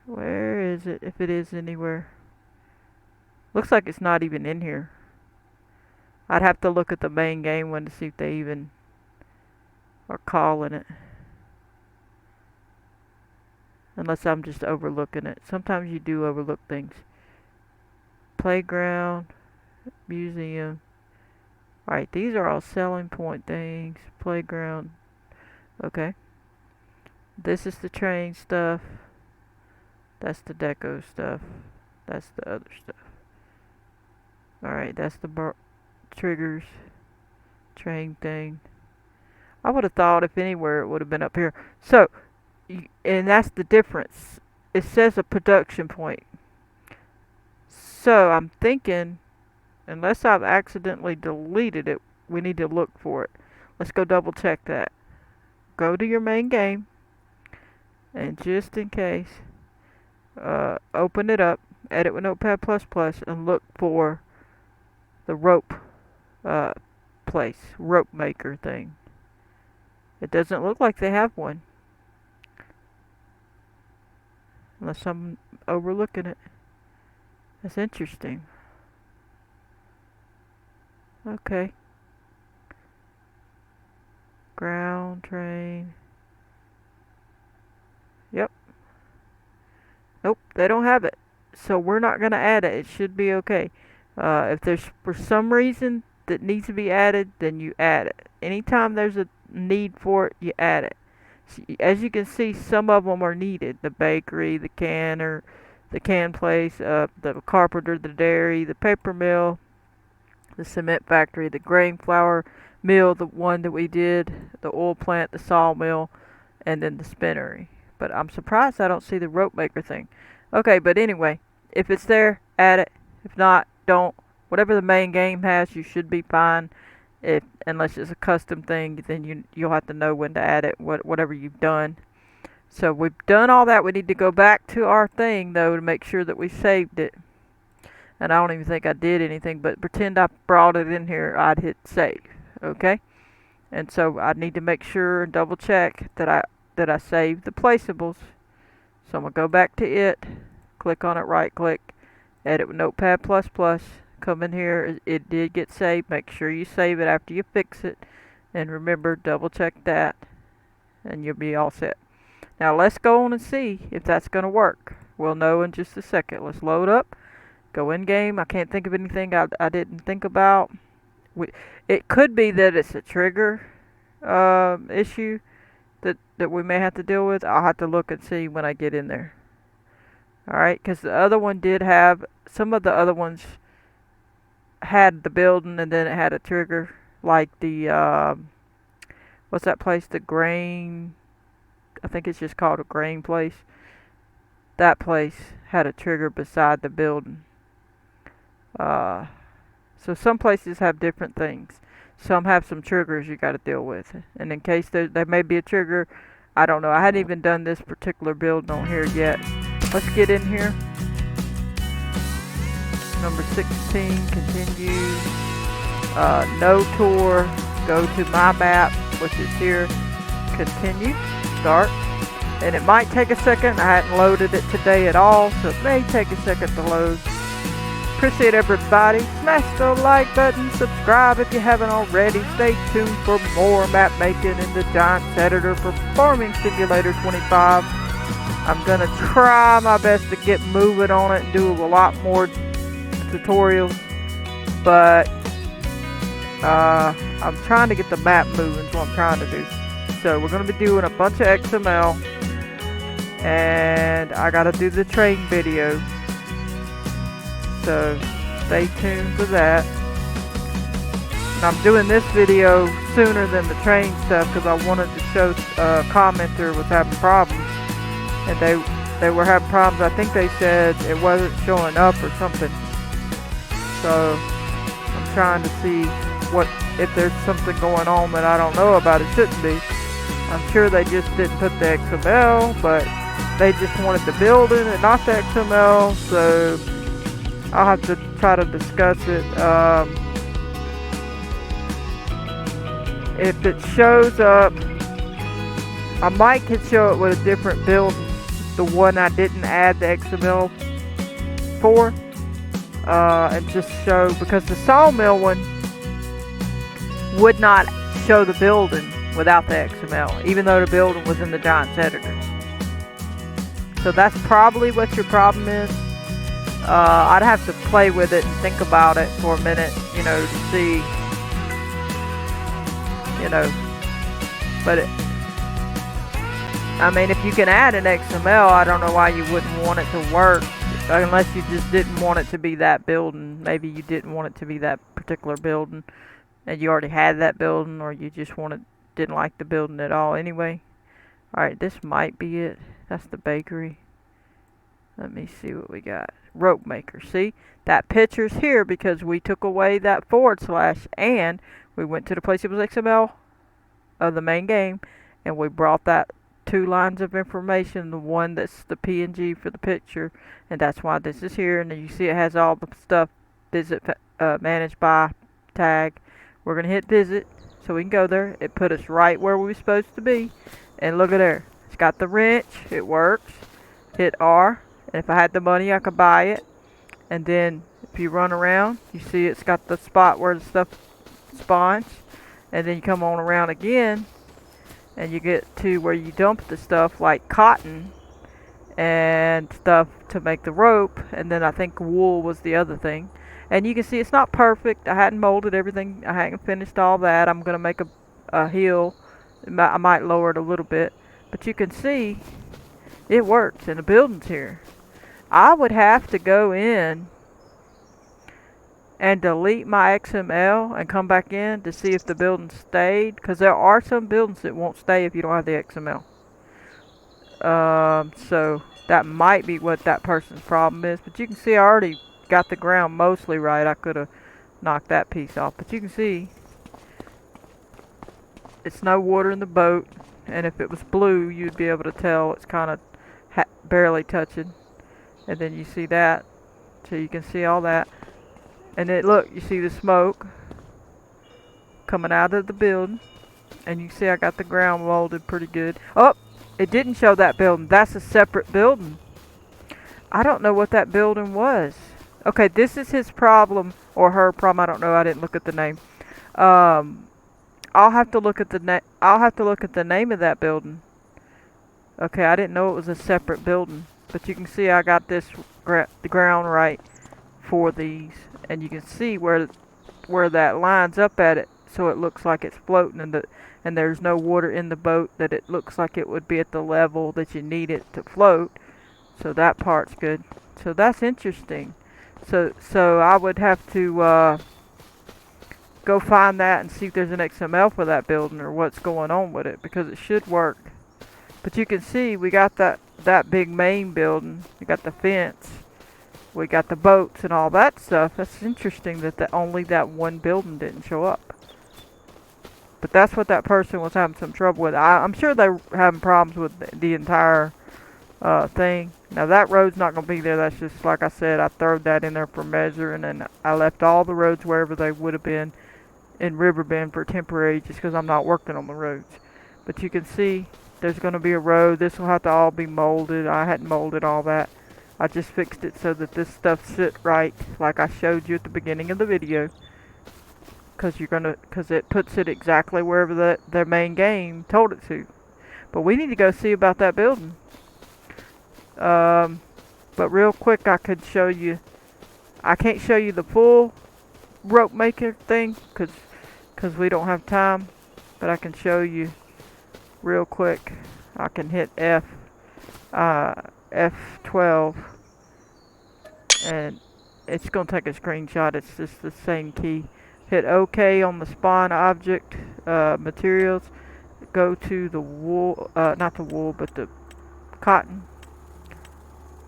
Where is it, if it is anywhere? Looks like it's not even in here. I'd have to look at the main game one to see if they even are calling it. Unless I'm just overlooking it. Sometimes you do overlook things. Playground, museum. Alright, these are all selling point things. Playground. Okay. This is the train stuff. That's the deco stuff. That's the other stuff. Alright, that's the triggers. Train thing. I would have thought if anywhere it would have been up here. So, and that's the difference. It says a production point. So, I'm thinking, unless I've accidentally deleted it, we need to look for it. Let's go double check that. Go to your main game. And just in case, open it up, edit with Notepad++, and look for the rope place, rope maker thing. It doesn't look like they have one. Unless I'm overlooking it. That's interesting. Okay. Ground train. Yep. Nope, they don't have it. So we're not going to add it. It should be okay. If there's for some reason that needs to be added, then you add it. Anytime there's a need for it, you add it. As you can see, some of them are needed. The bakery, the canner, the can place, the carpenter, the dairy, the paper mill, the cement factory, the grain flour mill, the one that we did, the oil plant, the sawmill, and then the spinnery. But I'm surprised I don't see the rope maker thing. Okay, but anyway, if it's there, add it. If not, don't. Whatever the main game has, you should be fine. Unless it's a custom thing, then you'll have to know when to add it, whatever you've done. So we've done all that. We need to go back to our thing, though, to make sure that we saved it. And I don't even think I did anything, but pretend I brought it in here, I'd hit save. Okay? And so I need to make sure and double check that I saved the placeables. So I'm going to go back to it, click on it, right click, edit with Notepad++, come in here, it did get saved. Make sure you save it after you fix it, and remember, double check that, and you'll be all set. Now let's go on and see if that's going to work. We'll know in just a second. Let's load up, go in game. I can't think of anything I didn't think about. It could be that it's a trigger issue that we may have to deal with. I'll have to look and see when I get in there. Alright, because the other one did have, some of the other ones had the building and then it had a trigger, like the what's that place, the grain I think it's just called a grain place. That place had a trigger beside the building. So some places have different things. Some have some triggers you got to deal with. And in case there may be a trigger, I don't know. I hadn't even done this particular build on here yet. Let's get in here. Number 16, continue. No tour. Go to my map, which is here. Continue. Start. And it might take a second. I hadn't loaded it today at all, so it may take a second to load. Appreciate everybody. Smash the like button. Subscribe if you haven't already. Stay tuned for more map making in the Giants Editor for Farming Simulator 25. I'm going to try my best to get moving on it and do a lot more tutorials. But I'm trying to get the map moving, is what I'm trying to do. So we're going to be doing a bunch of XML. And I got to do the train video. So stay tuned for that. And I'm doing this video sooner than the train stuff because I wanted to show a commenter was having problems, and they were having problems. I think they said it wasn't showing up or something. So I'm trying to see if there's something going on that I don't know about. It shouldn't be. I'm sure they just didn't put the XML, but they just wanted the building and not the XML. So I'll have to try to discuss it. If it shows up, I might could show it with a different build, the one I didn't add the XML for, and just show, because the sawmill one would not show the building without the XML, even though the building was in the Giants Editor. So that's probably what your problem is. I'd have to play with it and think about it for a minute, to see, but I mean, if you can add an XML, I don't know why you wouldn't want it to work, unless you just didn't want it to be that building. Maybe you didn't want it to be that particular building, and you already had that building, or you just didn't like the building at all anyway. Alright, this might be it. That's the bakery. Let me see what we got. Ropemaker. See, that picture's here because we took away that / and we went to the place it was XML of the main game, and we brought that 2 lines of information, the one that's the PNG for the picture, and that's why this is here. And then you see it has all the stuff, visit managed by tag. We're gonna hit visit so we can go there. It put us right where we were supposed to be, and look at there. It's got the wrench. It works. Hit R. And if I had the money, I could buy it. And then if you run around, you see it's got the spot where the stuff spawns. And then you come on around again, and you get to where you dump the stuff like cotton and stuff to make the rope. And then I think wool was the other thing. And you can see it's not perfect. I hadn't molded everything. I hadn't finished all that. I'm going to make a hill. I might lower it a little bit. But you can see it works, and the building's here. I would have to go in and delete my XML and come back in to see if the building stayed, because there are some buildings that won't stay if you don't have the XML. So that might be what that person's problem is. But you can see I already got the ground mostly right. I could have knocked that piece off, but you can see it's no water in the boat, and if it was blue you'd be able to tell it's kind of barely touching. And then you see that, so you can see all that. And then look, you see the smoke coming out of the building, and you see I got the ground molded pretty good. Oh, it didn't show that building. That's a separate building. I don't know what that building was. Okay, this is his problem or her problem. I don't know. I didn't look at the name. I'll have to look at the name of that building. Okay, I didn't know it was a separate building. But you can see I got the ground right for these, and you can see where that lines up at it, so it looks like it's floating, and there's no water in the boat, that it looks like it would be at the level that you need it to float. So that part's good. So that's interesting. So I would have to go find that and see if there's an XML for that building or what's going on with it, because it should work. But you can see we got that big main building. We got the fence. We got the boats and all that stuff. That's interesting that only that one building didn't show up. But that's what that person was having some trouble with. I'm sure they were having problems with the entire thing. Now that road's not going to be there. That's just like I said. I threw that in there for measuring, and I left all the roads wherever they would have been in Riverbend for temporary, just because I'm not working on the roads. But you can see there's going to be a road. This will have to all be molded. I hadn't molded all that. I just fixed it so that this stuff sit right, like I showed you at the beginning of the video. Because it puts it exactly wherever their main game told it to. But we need to go see about that building. But real quick, I could show you. I can't show you the full rope maker thing because we don't have time. But I can show you real quick. I can hit F12, and it's gonna take a screenshot. It's just the same key. Hit OK on the spawn object materials. Go to the wool, not the wool, but the cotton,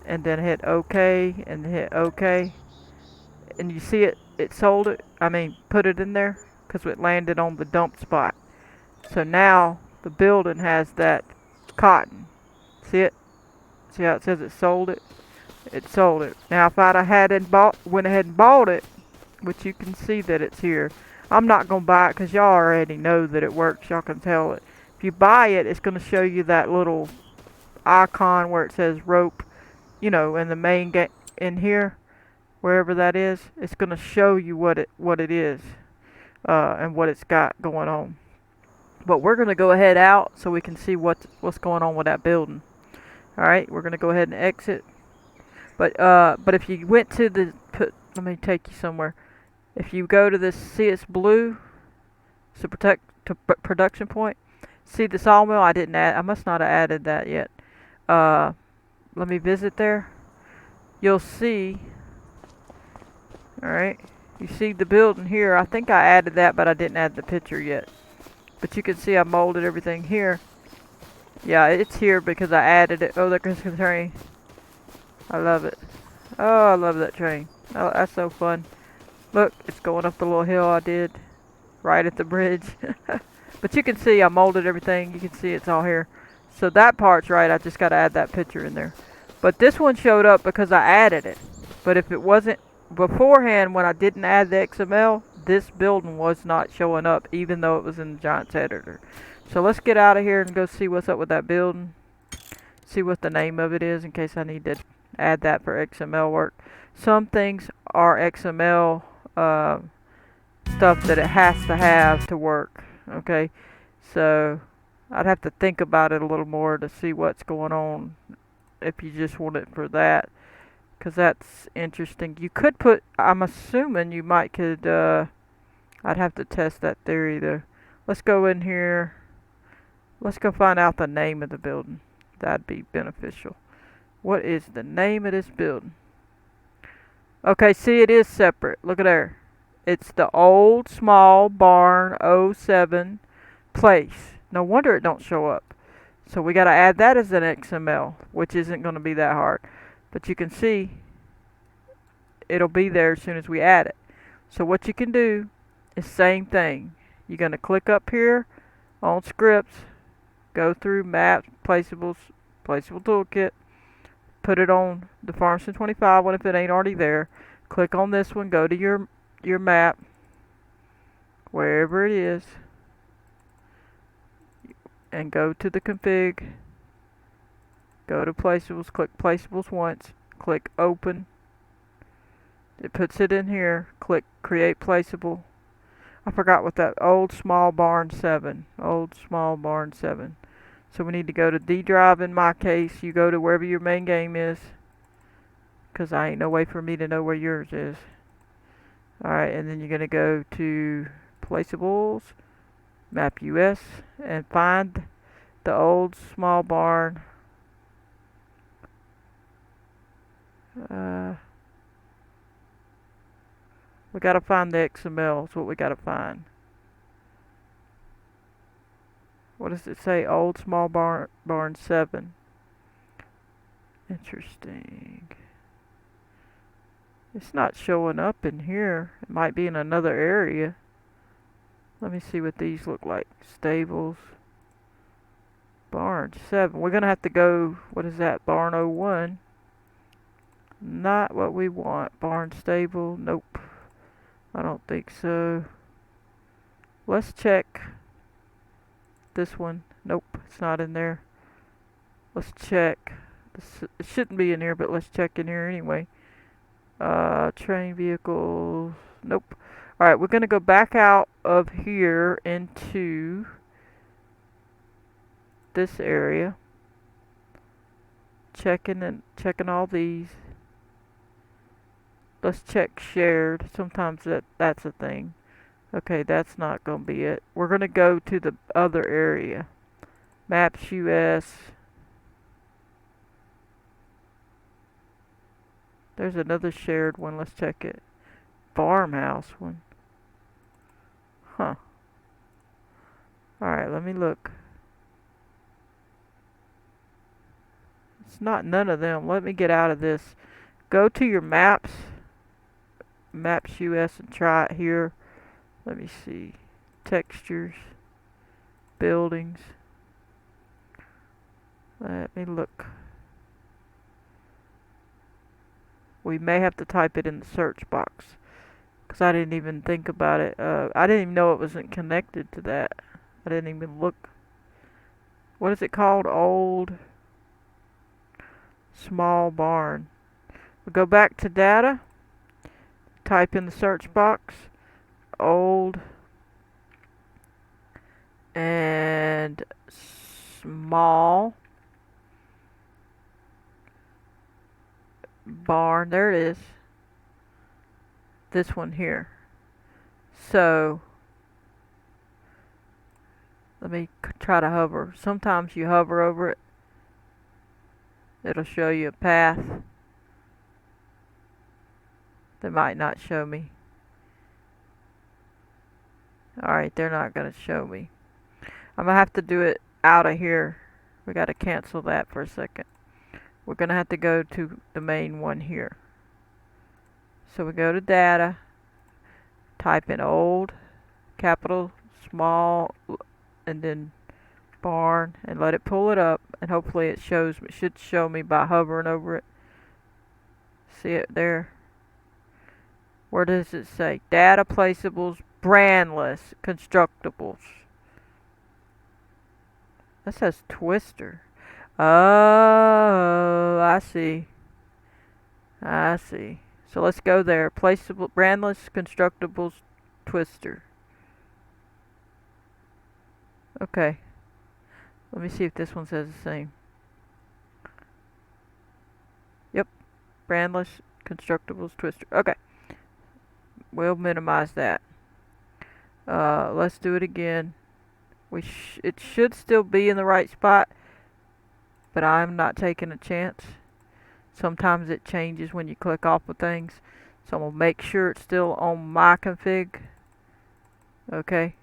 and then hit OK and hit OK. And you see it sold it. I mean, put it in there because it landed on the dump spot. So now the building has that cotton. See it? See how it says it sold it? It sold it. Now if I'd have went ahead and bought it, which you can see that it's here. I'm not going to buy it because y'all already know that it works. Y'all can tell it. If you buy it, it's going to show you that little icon where it says rope, you know, in the main in here, wherever that is. It's going to show you what it is and what it's got going on. But we're going to go ahead out so we can see what's going on with that building. All right, we're going to go ahead and exit. But if you went to let me take you somewhere. If you go to this, see it's blue, so production point. See the sawmill? I must not have added that yet. Let me visit there. You'll see. All right, you see the building here. I think I added that, but I didn't add the picture yet. But you can see I molded everything here. Yeah, it's here because I added it. Oh, there goes the train. I love it. Oh, I love that train. Oh, that's so fun. Look, it's going up the little hill I did right at the bridge. But you can see I molded everything. You can see it's all here. So that part's right. I just got to add that picture in there. But this one showed up because I added it. But if it wasn't beforehand, when I didn't add the XML, this building was not showing up, even though it was in the Giants editor. So let's get out of here and go see what's up with that building. See what the name of it is in case I need to add that for XML work. Some things are XML stuff that it has to have to work. Okay, so I'd have to think about it a little more to see what's going on if you just want it for that, because that's interesting. You could put, I'm assuming you could, I'd have to test that theory though. Let's go in here. Let's go find out the name of the building. That'd be beneficial. What is the name of this building? Okay, see, it is separate. Look at there. It's the Old Small Barn 07 place. No wonder it don't show up. So we got to add that as an XML, which isn't going to be that hard. But you can see it'll be there as soon as we add it. So what you can do is same thing. You're going to click up here on scripts, go through maps, placeable toolkit, put it on the FS25 one if it ain't already there. Click on this one, go to your map, wherever it is, and go to the config, go to placeables, click placeables once, click open. It puts it in here, click create placeable. I forgot what that Old Small Barn 7. So we need to go to D drive in my case. You go to wherever your main game is, because I ain't no way for me to know where yours is. Alright, and then you're going to go to placeables, map US, and find the Old Small Barn. We got to find the XML. Is what we got to find. What does it say? Old small barn 7. Interesting. It's not showing up in here. It might be in another area. Let me see what these look like. Stables. Barn 7. We're going to have to go, what is that? Barn 01. Not what we want. Barn stable. Nope. I don't think so. Let's check this one. Nope, it's not in there. Let's check. It shouldn't be in here, but let's check in here anyway. Train vehicles. Nope. Alright, we're going to go back out of here into this area. Checking all these. Let's check shared. Sometimes that's a thing. Okay, that's not going to be it. We're going to go to the other area. Maps US. There's another shared one. Let's check it. Farmhouse one. Huh. Alright, let me look. It's not none of them. Let me get out of this. Go to your maps. Maps US and try it here. Let me see. Textures. Buildings. Let me look. We may have to type it in the search box. Because I didn't even think about it. I didn't even know it wasn't connected to that. I didn't even look. What is it called? Old small barn. We'll go back to data. Type in the search box. Old and small barn. There it is. This one here. So let me try to hover. Sometimes you hover over it, it'll show you a path. They might not show me. Alright, they're not going to show me. I'm going to have to do it out of here. We got to cancel that for a second. We're going to have to go to the main one here. So we go to data, type in old, capital, small, and then barn, and let it pull it up, and hopefully it should show me by hovering over it. See it there? Where does it say? Data placeables, brandless, constructibles. That says Twister. Oh, I see. I see. So let's go there. Placeable, brandless, constructibles, Twister. Okay. Let me see if this one says the same. Yep. Brandless, constructibles, Twister. Okay. We'll minimize that. Let's do it again. It should still be in the right spot, but I'm not taking a chance. Sometimes it changes when you click off of things, so I'm gonna make sure it's still on my config. Okay,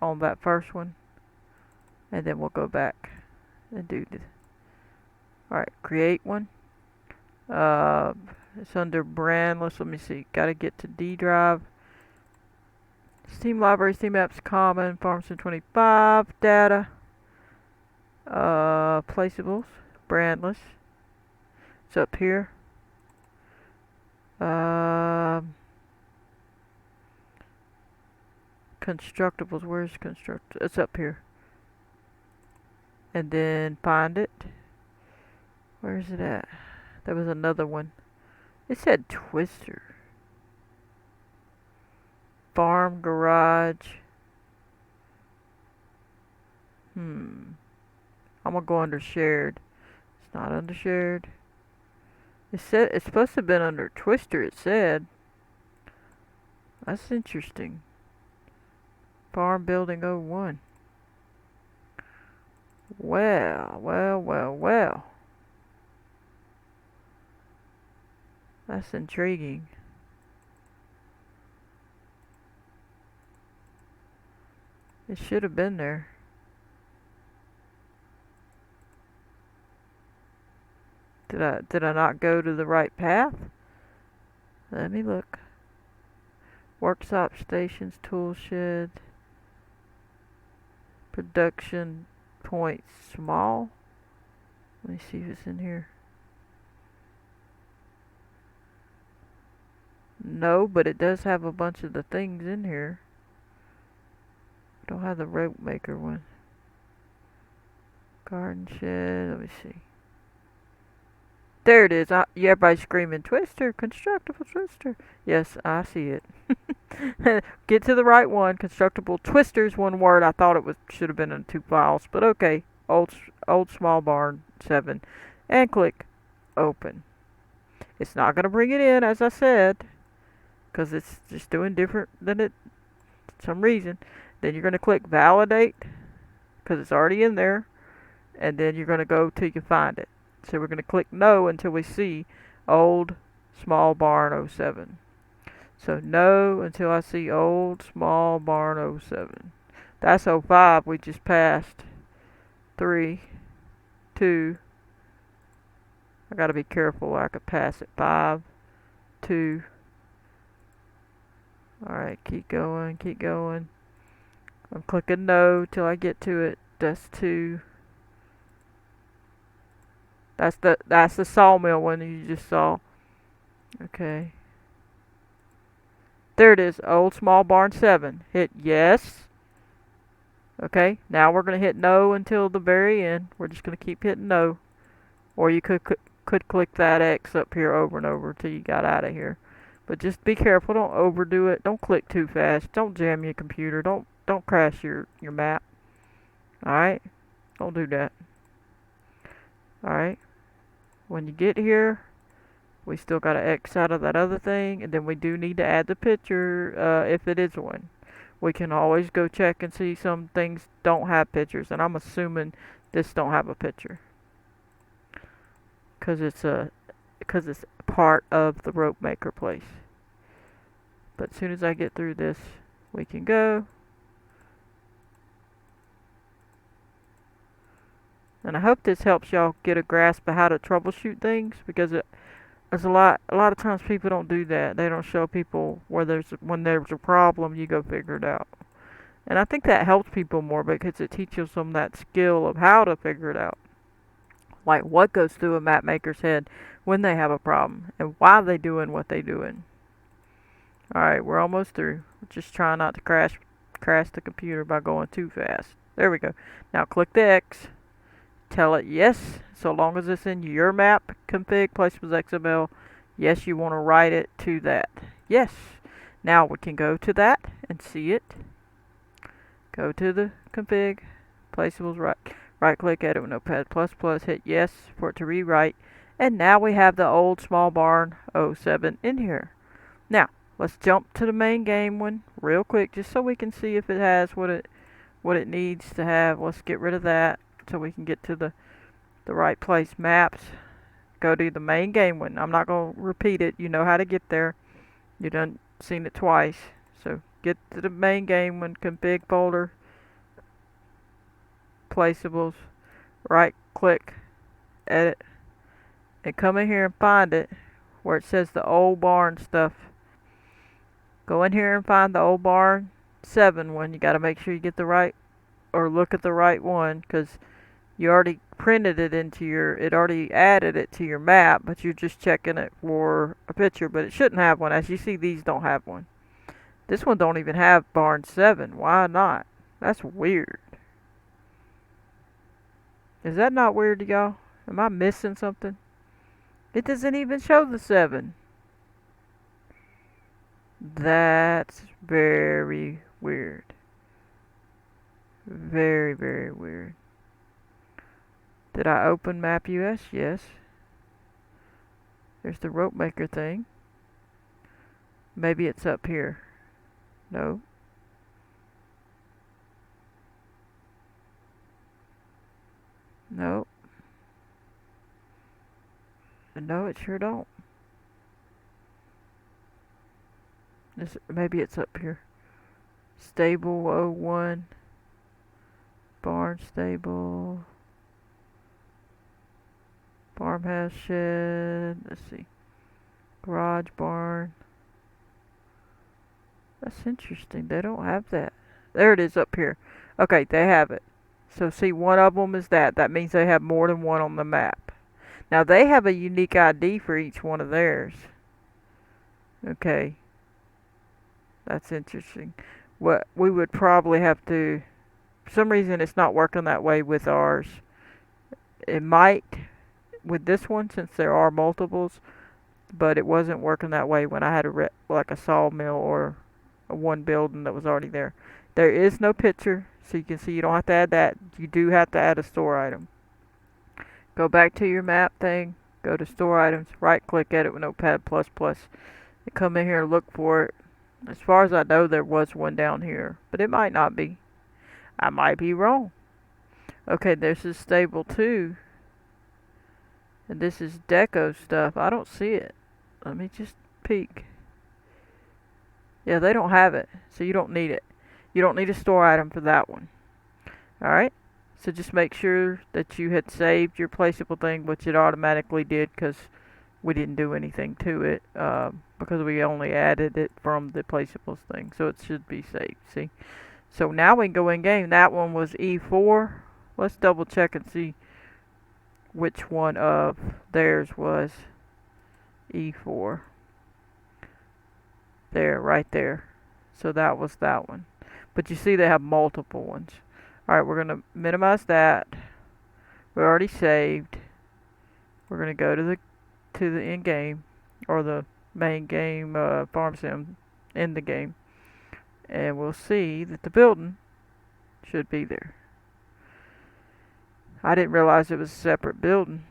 on that first one, and then we'll go back and do this. Alright, create one. It's under brandless. Let me see. Gotta get to D drive. Steam library, Steam apps, common, FS25, data, placeables, brandless. It's up here. Constructibles, where's constructibles? It's up here. And then find it. Where's it at? There was another one. It said Twister. Farm garage. I'm gonna go under shared. It's not under shared. It said it's supposed to have been under Twister, it said. That's interesting. Farm building 01. Well. That's intriguing. It should have been there. Did I not go to the right path? Let me look. Workshop stations, tool shed, production point small. Let me see if it's in here. No, but it does have a bunch of the things in here. I don't have the rope maker one. Garden shed, let me see. There it is. Everybody's screaming, Twister, constructible Twister. Yes, I see it. Get to the right one. Constructible Twister's one word. I thought it should have been in 2 files, but okay. Old small barn 7. And click open. It's not going to bring it in, as I said, because it's just doing different than it for some reason. Then you're going to click validate, because it's already in there. And then you're going to go till you find it. So we're going to click no until we see old small barn 07. So no until I see old small barn 07. That's 05 we just passed. 3, 2. I got to be careful. I could pass it. 5, 2. Alright, keep going, keep going. I'm clicking no till I get to it. That's 2. That's the sawmill one you just saw. Okay. There it is. Old small barn 7. Hit yes. Okay. Now we're gonna hit no until the very end. We're just gonna keep hitting no. Or you could click that X up here over and over till you got out of here. But just be careful. Don't overdo it. Don't click too fast. Don't jam your computer. Don't crash your map. All right. Don't do that. All right. When you get here, we still got to X out of that other thing, and then we do need to add the picture if it is one. We can always go check and see some things don't have pictures, and I'm assuming this don't have a picture because it's part of the rope maker place. But as soon as I get through this, we can go. And I hope this helps y'all get a grasp of how to troubleshoot things, because there's a lot of times people don't do that. They don't show people when there's a problem, you go figure it out. And I think that helps people more because it teaches them that skill of how to figure it out. Like what goes through a map maker's head when they have a problem and why they doing what they doing. Alright, we're almost through. Just trying not to crash the computer by going too fast. There we go. Now click the X. Tell it yes, so long as it's in your map config placeables XML. Yes, you want to write it to that. Yes. Now we can go to that and see it. Go to the config placeables, right click, edit with Notepad++, hit yes for it to rewrite, and now we have the old small barn 07 in here. Now let's jump to the main game one real quick, just so we can see if it has what it needs to have. Let's get rid of that so we can get to the right place. Maps, go to the main game one. I'm not going to repeat it. You know how to get there. You done seen it twice. So get to the main game one, config folder, placeables, right click, edit, and come in here and find it where it says the old barn stuff. Go in here and find the old barn 7 one. You got to make sure you get the right, or look at the right one, because you already printed it it already added it to your map, but you're just checking it for a picture, but it shouldn't have one. As you see, these don't have one. This one don't even have barn 7. Why not? That's weird. Is that not weird to y'all? Am I missing something? It doesn't even show the 7. That's very weird. Very, very weird. Did I open MapUS? Yes. There's the rope maker thing. Maybe it's up here. No. Nope. No, it sure don't. Maybe it's up here. Stable 01. Barn stable. Farmhouse shed. Let's see. Garage barn. That's interesting. They don't have that. There it is up here. Okay, they have it. So see, one of them is that. That means they have more than one on the map. Now they have a unique ID for each one of theirs. Okay. That's interesting. What we would probably have to, for some reason it's not working that way with ours. It might with this one since there are multiples, but it wasn't working that way when I had like a sawmill or a one building that was already there. There is no picture, so you can see you don't have to add that. You do have to add a store item. Go back to your map thing, go to store items, right click Edit with Notepad++, and come in here and look for it. As far as I know, there was one down here, but it might not be. I might be wrong. Okay, this is stable 2. And this is deco stuff. I don't see it. Let me just peek. Yeah, they don't have it, so you don't need it. You don't need a store item for that one. Alright, so just make sure that you had saved your placeable thing, which it automatically did because we didn't do anything to it, because we only added it from the placeables thing, so it should be saved. See, so now we can go in game. That one was E4. Let's double check and see which one of theirs was E4. There, right there. So that was that one, but you see they have multiple ones. Alright, we're gonna minimize that. We already saved. We're gonna go to the end game, or the main game, farm sim in the game, and we'll see that the building should be there. I didn't realize it was a separate building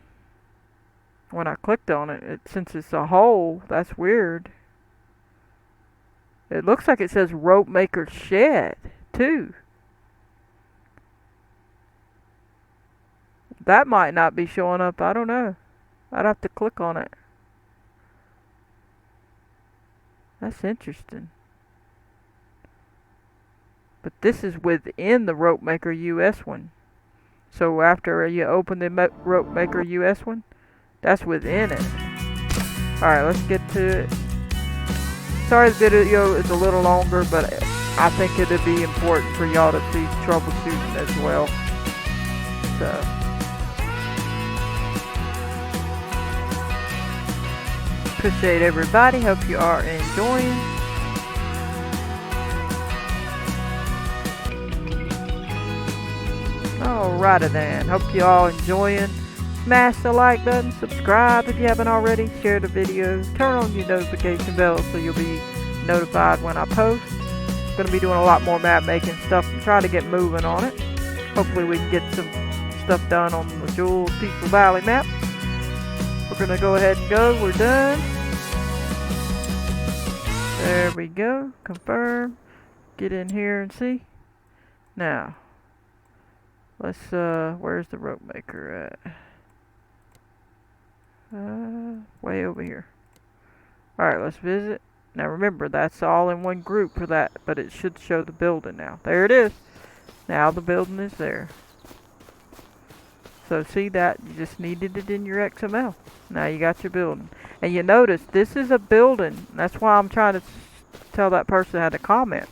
when I clicked on it. Since it's a hole, that's weird. It looks like it says Ropemaker Shed too. That might not be showing up. I don't know. I'd have to click on it. That's interesting. But this is within the RopemakerUS one. So after you open the RopemakerUS one, that's within it. Alright, let's get to it. Sorry the video is a little longer, but I think it'd be important for y'all to see troubleshooting as well. So appreciate everybody. Hope you are enjoying. Alrighty then. Hope you all enjoying. Smash the like button, subscribe if you haven't already, share the video, turn on your notification bell so you'll be notified when I post. Going to be doing a lot more map making stuff and try to get moving on it. Hopefully we can get some stuff done on the Jules Peaceful Valley map. We're going to go ahead and go. We're done. There we go. Confirm. Get in here and see. Now, let's, where's the rope maker at? Way over here. Alright, let's visit. Now remember, that's all in one group for that, but it should show the building now. There it is. Now the building is there. So see that? You just needed it in your XML. Now you got your building. And you notice, this is a building. That's why I'm trying to tell that person that had to comment.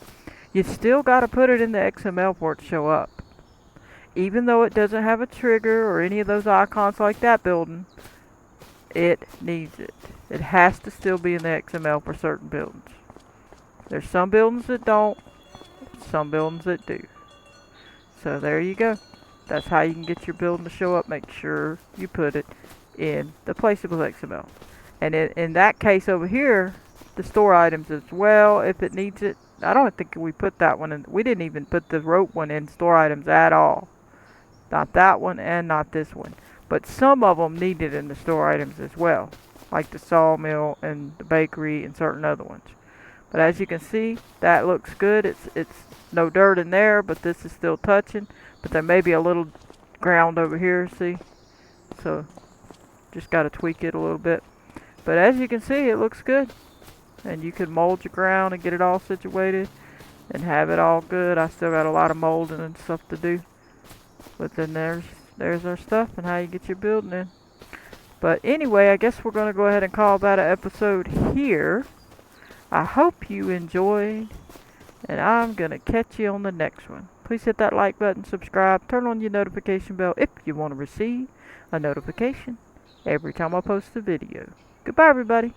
You still got to put it in the XML for it to show up. Even though it doesn't have a trigger or any of those icons like that building, it needs it. It has to still be in the XML for certain buildings. There's some buildings that don't, some buildings that do. So there you go. That's how you can get your building to show up. Make sure you put it in the placeable XML. And in that case over here, the store items as well, if it needs it. I don't think we put that one in. We didn't even put the rope one in store items at all. Not that one and not this one. But some of them need it in the store items as well, like the sawmill and the bakery and certain other ones. But as you can see, that looks good. It's no dirt in there, but this is still touching. But there may be a little ground over here, see? So just got to tweak it a little bit. But as you can see, it looks good. And you can mold your ground and get it all situated and have it all good. I still got a lot of molding and stuff to do. But then there's our stuff and how you get your building in. But anyway, I guess we're going to go ahead and call that an episode here. I hope you enjoyed, and I'm going to catch you on the next one. Please hit that like button, subscribe, turn on your notification bell if you want to receive a notification every time I post a video. Goodbye, everybody.